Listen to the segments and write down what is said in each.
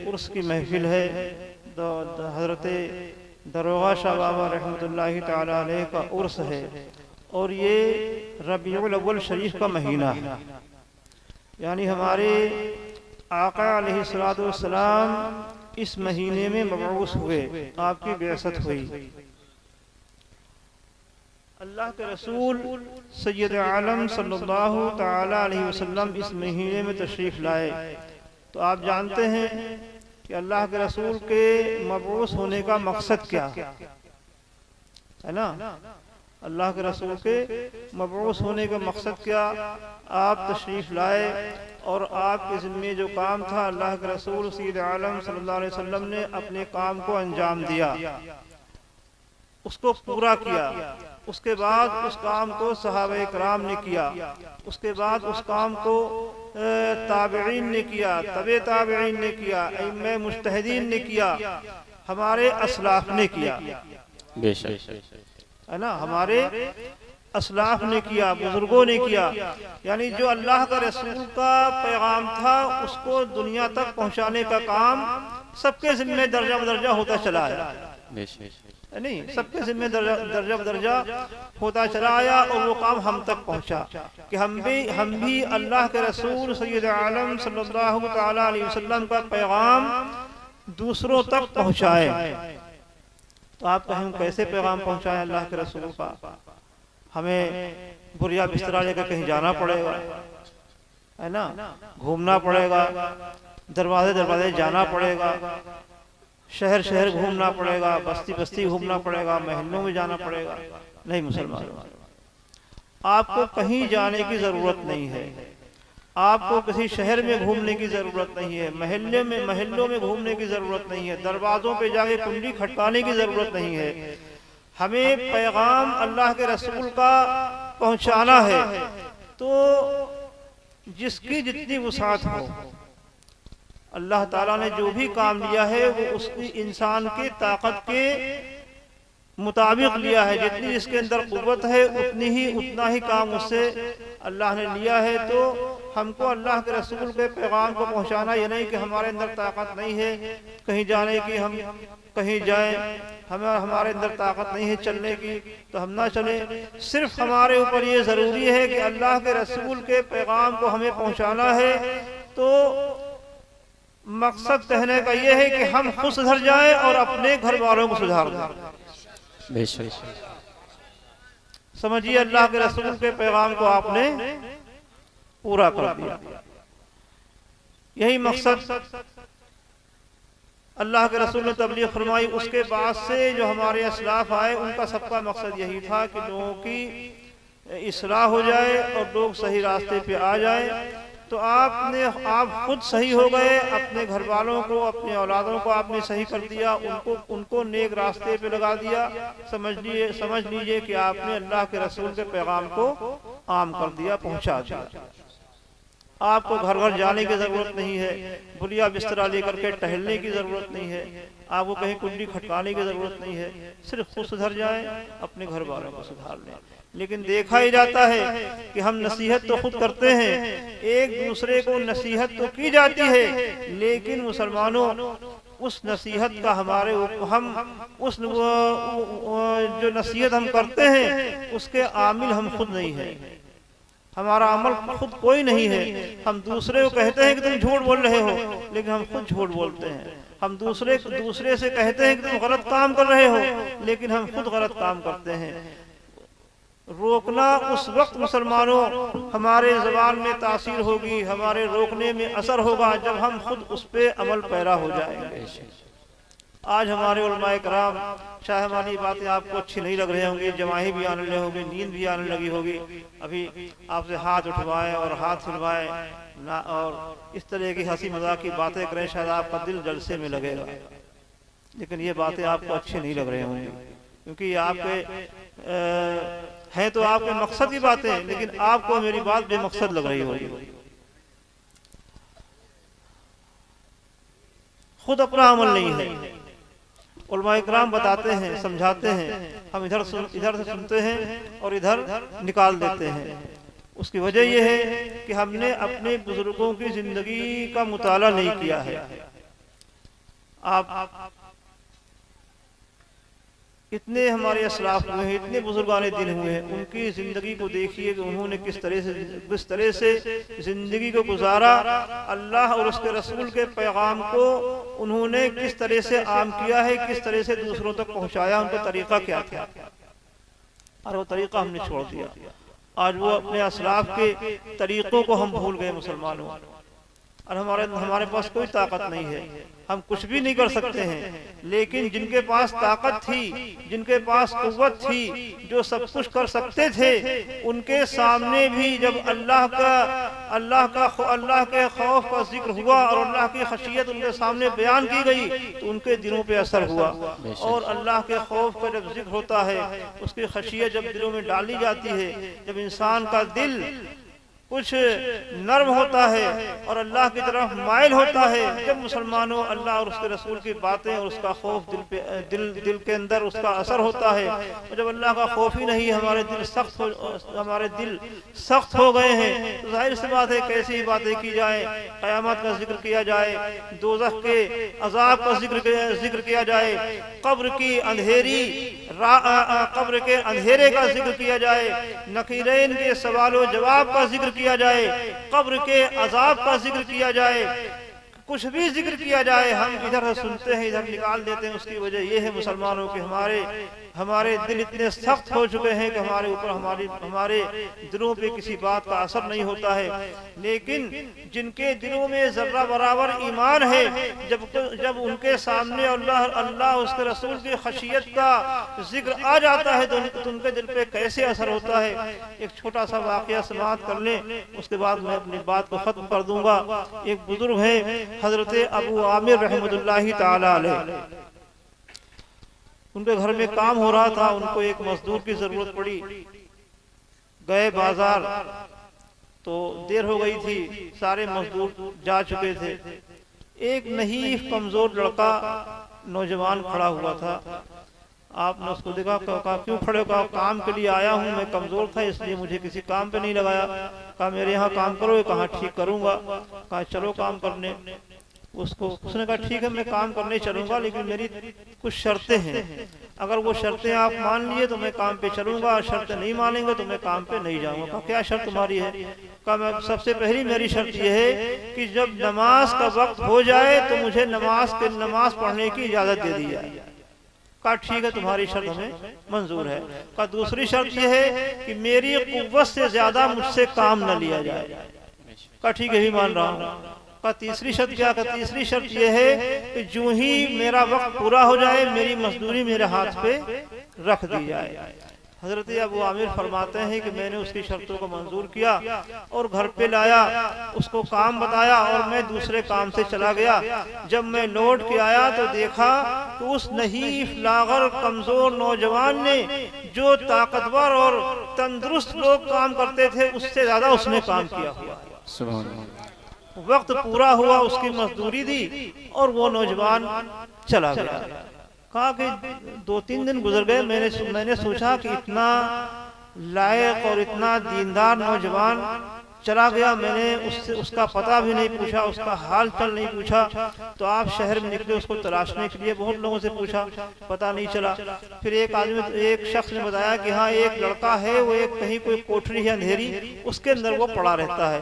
उर्स की महफिल है। हज़रत दरोगा शाह बाबा रहमतुल्लाहि ताला अलैह का उर्स है और ये रबीउल अव्वल शरीफ का महीना है। यानी हमारे आका अलैहिस्सलातु वस्सलाम इस महीने में मबऊस हुए, आपकी बिअसत हुई। अल्लाह के रसूल सैयद आलम सल्लल्लाहु ताला अलैहि वसल्लम इस महीने में तशरीफ़ लाए। तो आप जानते हैं कि अल्लाह के रसूल के मबऊस होने का मकसद क्या है ना। अल्लाह के रसूल के मबऊस होने का मकसद क्या, आप तशरीफ़ लाए और आपके ज़िम्मे जो काम था अल्लाह के रसूल सैयद आलम सल्लल्लाहु अलैहि वसल्लम ने अपने काम को अंजाम दिया, उसको पूरा किया। उसके बाद उस काम को सहाबा कराम ने किया, उसके बाद उस काम को ताबईन ने किया, तबे ताबईन ने किया, इमाम मुज्तहिदीन ने किया, हमारे असलाफ ने किया। बेशक है ना, हमारे असलाफ ने किया, बुजुर्गों ने किया। यानी जो अल्लाह का रसूल का पैगाम था उसको दुनिया तक पहुंचाने का काम सबके ज़िम्मे दर्जा बदर्जा होता चला है। नहीं, सबके ज़िम्मे दर्जा बदर्जा होता चला आया और वो काम हम तक पहुंचा कि हम भी अल्लाह के रसूल सैयद आलम सल्लल्लाहु ताला अलैहि वसल्लम का पैगाम दूसरों तक पहुंचाए। तो आप कहें कैसे पैगाम पहुंचाएं अल्लाह के रसूल का। हमें बुरिया बिस्तरा लेकर कहीं जाना पड़ेगा, है ना, घूमना पड़ेगा, दरवाजे दरवाजे जाना पड़ेगा, शहर शहर घूमना पड़ेगा, बस्ती बस्ती घूमना पड़ेगा, महलों में जाना पड़ेगा। नहीं मुसलमानों, आपको कहीं जाने की जरूरत नहीं है, आपको किसी शहर में घूमने की जरूरत नहीं है, महल्लों में घूमने की जरूरत नहीं है, दरवाजों पे जाके कुंडी खटकाने की जरूरत नहीं है। हमें पैगाम अल्लाह के रसूल का पहुंचाना है। तो जिसकी जितनी वसाअत हो, अल्लाह ताला ने जो भी काम लिया है वो उसकी इंसान की ताकत के मुताबिक लिया है। जितनी जिसके अंदर कुव्वत है उतना ही काम उससे अल्लाह ने लिया है। तो हमको अल्लाह के रसूल के पैगाम को पहुंचाना, ये नहीं कि हमारे अंदर ताकत नहीं है कहीं जाने की, हम कहीं जाएं, हमारे अंदर ताकत नहीं है चलने की तो हम ना चले। सिर्फ हमारे ऊपर ये ज़रूरी है कि अल्लाह के रसूल के पैगाम को हमें पहुंचाना है। तो मकसद कहने का ये है कि हम खुद सुधर जाएं और अपने घर वालों को सुधार दें। समझिए, अल्लाह के रसूल के पैगाम को आपने पूरा कर दिया। यही मकसद अल्लाह के रसूल ने तबलीग फरमाई। उसके बाद से जो हमारे असलाफ आए उनका सबका मकसद यही था कि लोगों की इस्लाह हो जाए और लोग सही रास्ते पे आ जाए। तो आप खुद सही हो गए, अपने घर वालों को, अपने औलादों को आपने सही कर दिया, उनको नेक रास्ते पे लगा दिया। समझ लीजिए कि आपने अल्लाह के रसूल के पैगाम को आम कर दिया, पहुंचा दिया। आपको घर घर जाने की जरूरत नहीं है, बुलिया बिस्तरा लेकर के टहलने की जरूरत नहीं है, आपको कहीं कुंडी खटकाने की जरूरत नहीं है। सिर्फ खुद सुधर जाएं, अपने घर वालों को सुधार लें। लेकिन देखा ही जाता है कि हम नसीहत तो खुद करते हैं, एक दूसरे को नसीहत तो की जाती है, लेकिन मुसलमानों उस नसीहत का उस जो नसीहत हम करते हैं उसके आमिल हम खुद नहीं है। हमारा अमल खुद कोई नहीं है। हम दूसरे को कहते हैं कि तुम झूठ बोल रहे हो, लेकिन हम खुद झूठ बोलते हैं। हम दूसरे से कहते हैं कि तुम गलत काम कर रहे हो, लेकिन हम खुद गलत काम करते हैं। रोकना उस वक्त मुसलमानों हमारे ज़बान में तासीर होगी, हमारे रोकने में असर होगा जब हम खुद उस पे अमल पैरा हो जाएंगे। आज हमारे उलमाए कराम, चाहे हमारी बातें आपको अच्छी नहीं लग रही होंगी, जमाही भी आने लगी होगी, नींद भी आने लगी होगी, अभी आपसे हाथ उठवाएं और हाथ हिलवाएं ना और इस तरह की हंसी मजाक की बातें करें, शायद आपका दिल जलसे में लगेगा। लेकिन ये बातें आपको अच्छी नहीं लग रही होंगी, क्योंकि ये आपके हैं तो आपके मकसद की बातें, लेकिन आपको मेरी बात बेमकसद लग रही होगी। खुद अपना अमल नहीं है। उलमाए किराम बताते हैं, समझाते हैं, हम इधर से सुनते हैं और इधर निकाल देते हैं। उसकी वजह यह है कि हमने अपने बुजुर्गों की जिंदगी का मुताला नहीं किया है। आप इतने हमारे असलाफ हुए हैं, इतने बुजुर्गाने दिन हुए हैं, उनकी जिंदगी को देखिए कि उन्होंने किस तरह से जिंदगी को गुजारा, अल्लाह और उसके रसूल के पैगाम को उन्होंने किस तरह से आम किया है, किस तरह से दूसरों तक पहुंचाया, उनका तरीका क्या था और वो तरीका हमने छोड़ दिया। आज वो अपने असलाफ के तरीकों को हम भूल गए मुसलमानों, और हमारे पास कोई ताकत नहीं है, हम कुछ भी नहीं कर सकते हैं। लेकिन जिनके पास ताकत थी, जिनके पास कुव्वत थी, जो सब कुछ कर सकते थे, उनके सामने भी जब अल्लाह के खौफ का जिक्र हुआ और अल्लाह की खशियत उनके सामने बयान की गई तो उनके दिलों पे असर हुआ। और अल्लाह के खौफ का जब जिक्र होता है, उसकी खशियत जब दिलों में डाली जाती है, जब इंसान का दिल कुछ नर्म होता है और अल्लाह की तरफ माइल होता है, जब मुसलमानों अल्लाह और उसके रसूल की बातें और उसका खौफ दिल के अंदर उसका असर होता है, और जब अल्लाह का खौफ ही नहीं, हमारे दिल सख्त हो गए हैं, तो जाहिर सी बात है कैसी बातें की जाए, क़यामत का जिक्र किया जाए, दोज़ख के अज़ाब का जिक्र किया जाए, कब्र के अंधेरे का जिक्र किया जाए, नकीरैन के सवालों जवाब का जिक्र किया जाए, कब्र के अजाब का जिक्र किया जाए, कुछ भी जिक्र किया जाए, हम इधर सुनते हैं इधर निकाल देते हैं। उसकी वजह यह है मुसलमानों के हमारे दिल इतने सख्त हो चुके हैं कि हमारे ऊपर हमारे दिलों पे किसी बात का असर नहीं होता है। लेकिन जिनके दिलों में जर्रा बराबर ईमान है, जब उनके सामने अल्लाह उसके रसूल की खशियत का जिक्र आ जाता है तो उनके दिल पे कैसे असर होता है। एक छोटा सा वाकया समाप्त कर लें, उसके बाद मैं अपनी बात को खत्म कर दूंगा। एक बुजुर्ग है हजरत अबू आमिर रहमतुल्लाहि ताला अलैह, उनके घर में काम हो रहा था, उनको एक मजदूर की जरूरत पड़ी, गए बाजार तो देर हो गई थी, सारे मजदूर जा चुके थे। एक नहीफ कमजोर लड़का नौजवान खड़ा हुआ था, आपने उसको देखा, कहा क्यों खड़े हो? कहा काम के लिए आया हूँ, मैं कमजोर था इसलिए मुझे किसी काम पे नहीं लगाया। कहा मेरे यहाँ काम करो, कहा ठीक करूंगा। कहा चलो काम करने। उसने कहा ठीक है मैं काम करने चलूंगा, लेकिन मेरी कुछ शर्तें हैं, अगर वो शर्तें आप मान लिए तो मैं काम पे चलूंगा, और शर्तें नहीं मानेंगे तो मैं काम पे नहीं जाऊंगा। कहा क्या शर्त तुम्हारी है? कहा मैं सबसे पहली मेरी शर्त यह है कि जब नमाज का वक्त हो जाए तो मुझे नमाज पढ़ने की इजाजत दे दी जाए। कहा ठीक है तुम्हारी शर्त हमें मंजूर है। कहा दूसरी शर्त यह है कि मेरी कुव्वत से ज्यादा मुझसे काम न लिया जाए। कहा ठीक है भी मान रहा हूँ। का तीसरी शर्त क्या? का तीसरी शर्त यह है कि जो ही मेरा वक्त पूरा हो जाए मेरी मजदूरी मेरे हाथ पे रख दी जाए। हजरत अबू आमिर फरमाते हैं कि मैंने उसकी शर्तों को मंजूर किया और घर पे लाया, उसको काम बताया और मैं दूसरे काम से चला गया। जब मैं लौट के आया तो देखा कि उस नहीफ लागर कमजोर नौजवान ने जो ताकतवर और तंदुरुस्त लोग काम करते थे उससे ज्यादा उसने काम किया हुआ। वक्त पूरा हुआ, उसकी मजदूरी दी और वो नौजवान चला गया। कहा कि 2-3 दिन गुजर गए, मैंने सोचा कि इतना लायक और इतना दीनदार नौजवान चला गया, मैंने उसका पता भी नहीं पूछा, उसका हाल चाल नहीं पूछा। तो आप शहर में निकले उसको तलाशने के लिए, बहुत लोगों से पूछा, पता नहीं चला। फिर एक शख्स ने बताया कि हाँ एक लड़का है, वो एक कहीं कोई कोठरी है अंधेरी, उसके अंदर वो पड़ा रहता है।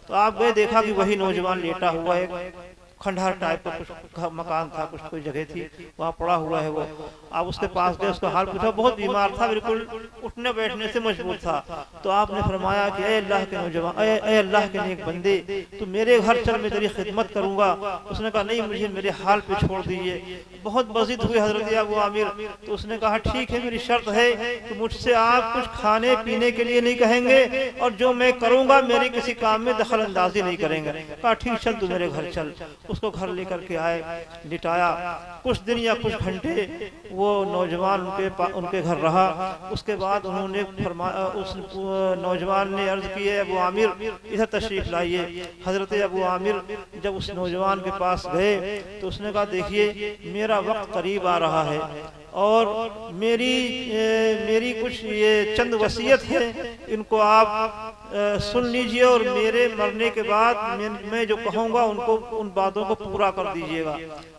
तो आप गए, देखा कि वही नौजवान लेटा हुआ है, खंडहर टाइप का कुछ मकान था, कुछ कोई जगह थी, वहाँ पड़ा हुआ है वो। आप उसके पास गए, उसका हाल पूछा, बहुत बीमार था, बिल्कुल उठने बैठने से मजबूर था। तो आपने फरमाया कि ऐ अल्लाह के नौजवान, ऐ अल्लाह के नेक बंदे, तू मेरे घर चल, मैं तेरी खिदमत करूंगा। उसने कहा नहीं, मुझे मेरे हाल पे छोड़ दीजिए। बहुत मजिद हुए हजरत अबू आमिर। तो उसने कहा ठीक है, मेरी शर्त है कि मुझसे आप कुछ खाने पीने के लिए नहीं कहेंगे और जो मैं करूंगा मेरी किसी काम में दखल अंदाजी नहीं करेंगे। कहा ठीक चल, तू मेरे घर चल। उसको घर लेकर के आए, लिटाया। कुछ दिन या कुछ घंटे वो नौजवान उनके घर रहा। उसके बाद उन्होंने उस नौजवान ने अर्ज की है अबू आमिर इधर तशरीफ लाइए। हजरत अबू आमिर जब उस नौजवान के पास गए तो उसने कहा देखिए मेरा वक्त करीब आ रहा है और मेरी कुछ ये चंद वसीयत है, इनको आप सुन लीजिए और मेरे मरने के बाद मैं जो कहूँगा उनको उन बातों को पूरा कर दीजिएगा।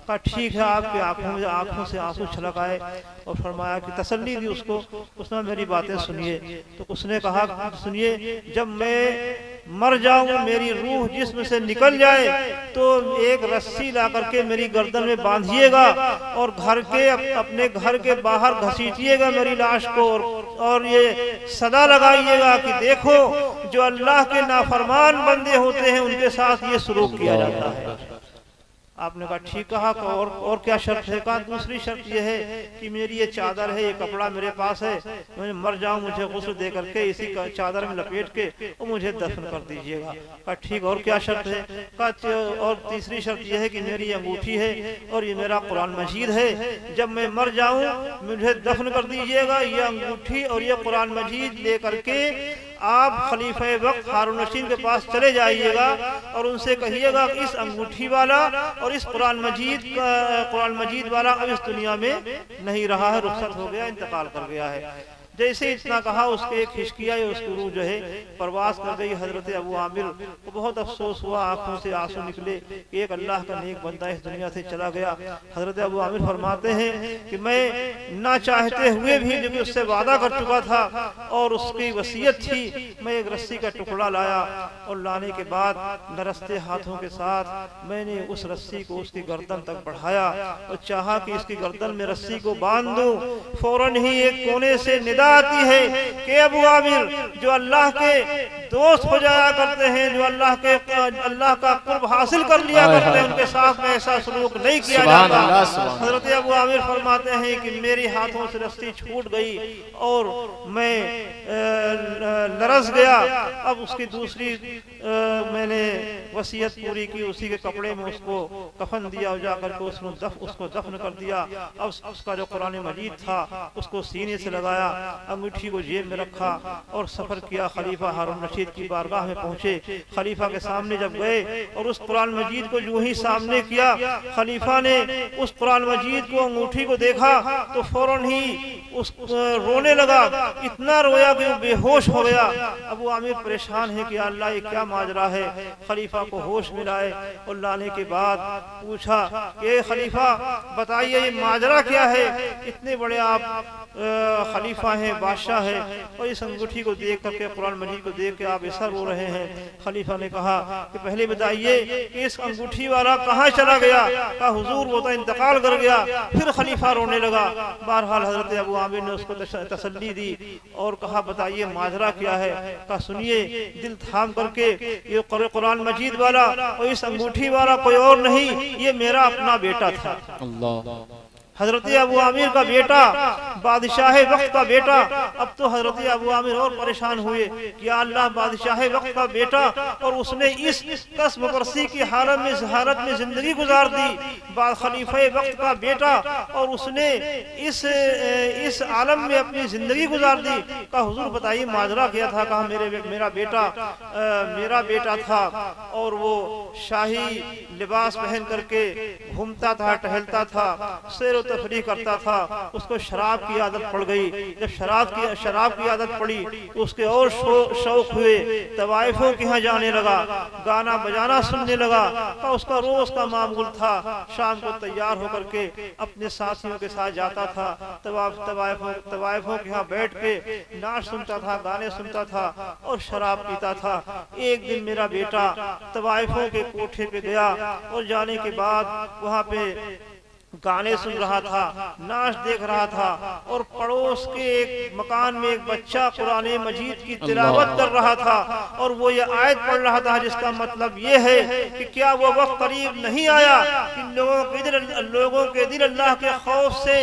कहा ठीक है। आपके आंखों से आंसू छलक आए और फरमाया कि तसल्ली दी उसको। उसने मेरी बातें सुनिए। तो उसने कहा सुनिए, जब मैं मर जाऊं, मेरी रूह जिस्म से निकल जाए तो एक रस्सी ला करके मेरी गर्दन में बांधिएगा और अपने घर के बाहर घसीटिएगा मेरी लाश को और ये सदा लगाइएगा कि देखो जो अल्लाह के नाफरमान बंदे होते हैं उनके साथ ये सलूक किया जाता है। आपने कहा ठीक कहा। और क्या शर्त है? कहा दूसरी शर्त यह है कि मेरी ये चादर है, ये कपड़ा मेरे पास है, मैं मर जाऊं मुझे गुस्ल दे करके इसी चादर में लपेट के और मुझे दफन कर दीजिएगा। कहा ठीक। और क्या शर्त है? कहा और तीसरी शर्त यह है कि मेरी अंगूठी है और ये मेरा कुरान मजीद है, जब मैं मर जाऊं मुझे दफन कर दीजिएगा। ये अंगूठी और ये कुरान मजीद ले करके आप खलीफा वक्त हारून रशीद के पास चले जाइएगा और उनसे कहिएगा इस अंगूठी वाला और इस कुरान मजीद वाला अब इस दुनिया में नहीं रहा है, रुखसत हो गया, इंतकाल कर गया है। जैसे इतना कहा उसके एक हिचकिया उसकी रूह जो है परवास कर गई। हजरत अबू आमिर को बहुत अफसोस हुआ, आंखों से आंसू निकले कि एक अल्लाह का नेक बंदा इस दुनिया से चला गया। हजरत अबू आमिर फरमाते हैं कि मैं ना चाहते हुए भी जब उससे वादा कर चुका था और उसकी वसीयत थी, मैं एक रस्सी का टुकड़ा लाया और लाने के बाद लरसते हाथों के साथ मैंने उस रस्सी को उसकी गर्दन तक बढ़ाया और चाहा कि इसकी गर्दन में रस्सी को बांध दूं। फौरन ही एक कोने से निदा आती है कि अबू आमिर जो अल्लाह के दोस्त हो जाया करते हैं, जो अल्लाह का कुर्ब हासिल कर लिया करते हैं, उनके साथ में ऐसा सलूक नहीं किया जाता। हजरत अबू आमिर फरमाते हैं कि मेरे हाथों से रस्सी छूट गई और मैं लरस गया। अब उसकी दूसरी मैंने वसीयत पूरी की, उसी के कपड़े में उसको कफन दिया और जाकर के उसको दफन कर दिया। अब उसका जो कुरान मजीद था उसको सीने से लगाया, अंगूठी को जेब में रखा और सफर किया। खलीफा हारून रशीद की बारगाह में पहुंचे। खलीफा के सामने जब गए और उस कुरान मजीद को यूं ही सामने किया, खलीफा ने उस कुरान मजीद को अंगूठी को देखा तो फौरन ही रोने लगा। इतना रोया कि वो बेहोश हो गया। अबू आमिर परेशान है कि अल्लाह ये क्या माजरा है। खलीफा को होश में लाए और लाने के बाद पूछा कि खलीफा बताइए ये माजरा क्या है, इतने बड़े आप खलीफा हैं, बादशाह है और इस अंगूठी को देख करके कुरान मजीद को देख के आप ऐसा रो रहे हैं। खलीफा ने कहा कि पहले बताइए कि इस अंगूठी वाला कहाँ चला गया? कहा हुजूर वो तो इंतकाल कर गया। फिर खलीफा रोने लगा। बहरहाल हजरत अबू आमिर ने उसको तसल्ली दी और कहा बताइए माजरा क्या है? कहा सुनिए, दिल थाम करके ये कुरान मजीद वाला और इस अंगूठी वाला कोई और नहीं, ये मेरा अपना बेटा था। अल्लाह। हजरत अबू आमिर का बेटा, बादशाह वक्त का बेटा। अब तो हजरत अबू आमिर और परेशान हुए कि अल्लाह बादशाह वक्त का बेटा और उसने इस कस्म परसी की हालत में जिंदगी गुजार दी। खलीफा वक्त का बेटा और उसने इस आलम में अपनी जिंदगी गुजार दी। कहा हुजूर बताइए माजरा क्या था? कहा मेरा बेटा था और वो शाही लिबास पहन करके घूमता था, टहलता था, सैर तफरी करता था। उसको शराब की आदत पड़ गई। जब शराब की आदत पड़ी तो उसके और शौक हुए, तवाइफों के यहाँ जाने लगा, गाना बजाना सुनने लगा। तो उसका रोज का मामूल था, शाम को तैयार होकर के अपने साथियों के साथ जाता था, तवाइफों के यहाँ बैठ के नाच सुनता था, गाने सुनता था और शराब पीता था। एक दिन मेरा बेटा तवाइफों के कोठे पे गया और जाने के बाद वहाँ पे गाने सुन रहा था, नाच देख रहा था और पड़ोस के एक मकान में एक बच्चा कुरान मजीद की तिलावत कर रहा था और वो ये आयत पढ़ रहा था जिसका मतलब ये है कि क्या वो वक्त करीब नहीं आया कि लोगों के दिल अल्लाह के खौफ से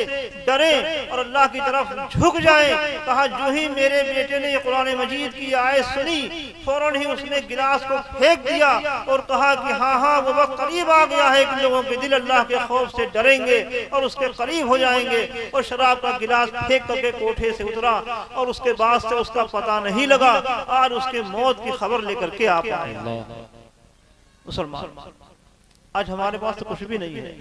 डरे और अल्लाह की तरफ झुक जाएं। कहा जो ही मेरे बेटे ने ये कुरान मजीद की आयत सुनी फौरन ही उसने गिलास को फेंक दिया और कहा कि हाँ वो वक्त करीब आ गया है कि लोगों के दिल अल्लाह के खौफ से डरेंगे और उसके करीब हो जाएंगे। और शराब का गिलास फेंक करके कोठे से उतरा और उसके बाद से उसका पता नहीं लगा। आज उसके मौत की खबर लेकर के आप आए। मुसलमान आज हमारे पास तो कुछ भी नहीं है,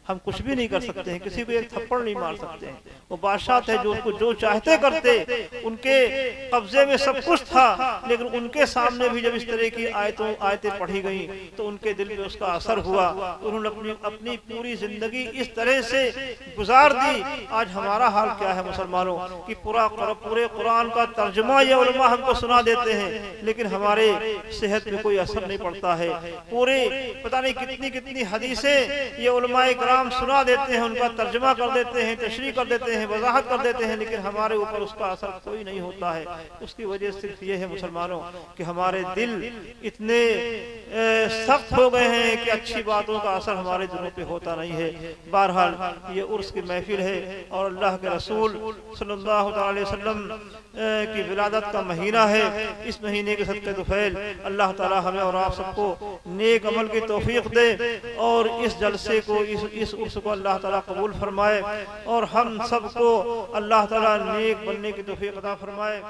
हम कुछ भी नहीं कर सकते हैं, किसी को एक थप्पड़ नहीं मार सकते हैं। वो बादशाह थे जो उनको जो चाहते करते, उनके कब्जे में सब कुछ था, लेकिन उनके सामने भी जब इस तरह की आयतें पढ़ी गई तो उनके दिल में उसका असर हुआ। उन्होंने अपनी पूरी जिंदगी इस तरह से गुजार दी। आज हमारा हाल क्या है मुसलमानों कि पूरे कुरान का तर्जुमा ये उलमा हमको सुना देते हैं, लेकिन हमारे सेहत में कोई असर नहीं पड़ता है। पूरे पता नहीं कितनी कितनी हदीसें ये उलमाए कराम सुना देते हैं, उनका तर्जुमा कर देते हैं, तशरीह कर देते हैं, वजाहत कर देते हैं, लेकिन हमारे ऊपर उसका असर कोई नहीं होता है। उसकी वजह सिर्फ ये है मुसलमानों कि हमारे दिल इतने सख्त हो गए हैं कि अच्छी बातों का असर हमारे दिलों पे होता नहीं है। बहरहाल ये उर्स की महफिल है और अल्लाह के रसूल सल्लल्लाहु अलैहि वसल्लम की विलादत का महीना है। इस महीने के सदक़े तुफैल अल्लाह ताला हमें और आप सबको नेक अमल की तौफीक दे और इस जलसे को इस उर्स को अल्लाह ताला कबूल फरमाए और हम सबको अल्लाह ताला नेक बनने की तौफीक अता फरमाए।